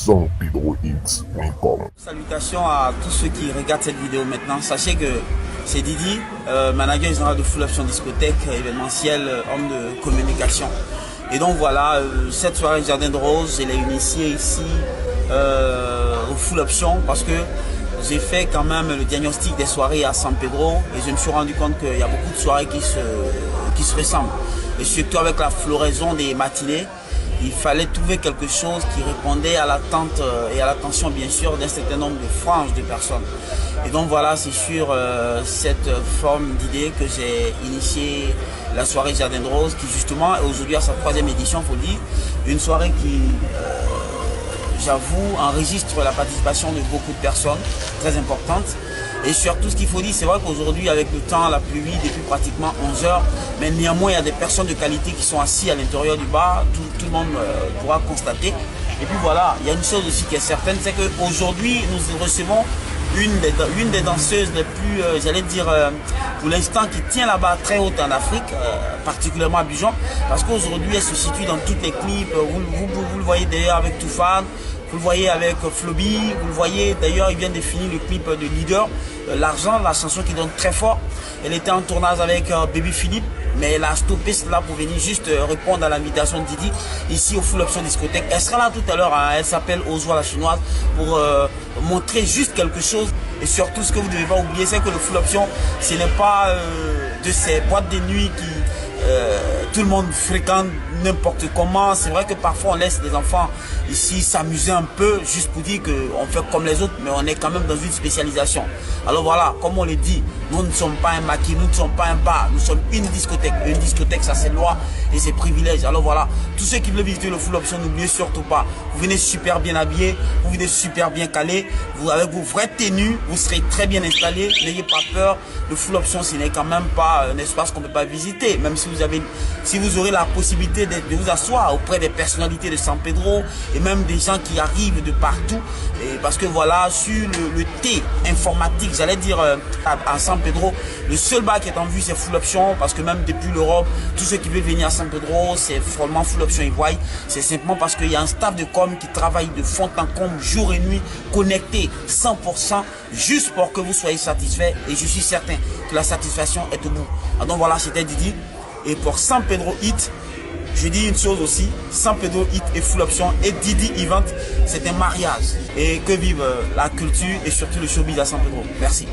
San Pedro Hits. Salutations à tous ceux qui regardent cette vidéo maintenant. Sachez que c'est Didi, manager général de Full Option Discothèque, événementiel, homme de communication. Et donc voilà, cette soirée Jardin de Rose, je l'ai initiée ici au Full Option parce que j'ai fait quand même le diagnostic des soirées à San Pedro et je me suis rendu compte qu'il y a beaucoup de soirées qui se ressemblent. Et surtout avec la floraison des matinées, il fallait trouver quelque chose qui répondait à l'attente et à l'attention bien sûr d'un certain nombre de franges de personnes. Et donc voilà, c'est sur cette forme d'idée que j'ai initié la soirée Jardin de Rose qui justement aujourd'hui à sa 3e édition, faut le dire, une soirée qui, j'avoue, enregistre la participation de beaucoup de personnes, très importante. Et surtout, ce qu'il faut dire, c'est vrai qu'aujourd'hui, avec le temps, la pluie, depuis pratiquement 11 heures, mais néanmoins, il y a des personnes de qualité qui sont assises à l'intérieur du bar, tout le monde pourra constater. Et puis voilà, il y a une chose aussi qui est certaine, c'est qu'aujourd'hui, nous recevons une des danseuses les plus, j'allais dire, pour l'instant, qui tient la barre très haute en Afrique, particulièrement à Abidjan, parce qu'aujourd'hui, elle se situe dans toutes les clips, vous le voyez d'ailleurs avec Toufan, vous le voyez avec Floby, vous le voyez d'ailleurs, il vient de finir le clip de Leader, L'argent, la chanson qui donne très fort. Elle était en tournage avec Baby Philippe, mais elle a stoppé cela pour venir juste répondre à l'invitation de Didi ici au Full Option Discothèque. Elle sera là tout à l'heure, hein. Elle s'appelle Ozwa la chinoise pour montrer juste quelque chose. Et surtout, ce que vous ne devez pas oublier, c'est que le Full Option, ce n'est pas de ces boîtes de nuit qui tout le monde fréquente n'importe comment. C'est vrai que parfois on laisse les enfants ici s'amuser un peu juste pour dire qu'on fait comme les autres, mais on est quand même dans une spécialisation. Alors voilà, comme on le dit, nous ne sommes pas un maquis, nous ne sommes pas un bar, nous sommes une discothèque. Une discothèque, ça c'est loi et c'est privilège. Alors voilà, tous ceux qui veulent visiter le Full Option, n'oubliez surtout pas, vous venez super bien habillé, vous venez super bien calé, vous avec vos vraies tenues, vous serez très bien installé, n'ayez pas peur. Le Full Option, ce n'est quand même pas un espace qu'on ne peut pas visiter, même si vous aurez la possibilité de vous asseoir auprès des personnalités de San Pedro et même des gens qui arrivent de partout. Et parce que voilà, sur le thé informatique, j'allais dire à San Pedro, le seul bar qui est en vue, c'est Full Option, parce que même depuis l'Europe, tous ceux qui veulent venir à San Pedro, c'est vraiment Full Option ils voient. C'est simplement parce qu'il y a un staff de com qui travaille de fond en comble, jour et nuit, connecté 100%, juste pour que vous soyez satisfait. Et je suis certain que la satisfaction est au bout. Ah, donc voilà, c'était Didi. Et pour San Pedro Hit, je dis une chose aussi, San Pedro Hit et Full Option et Didi Event, c'est un mariage. Et que vive la culture et surtout le showbiz à San Pedro. Merci.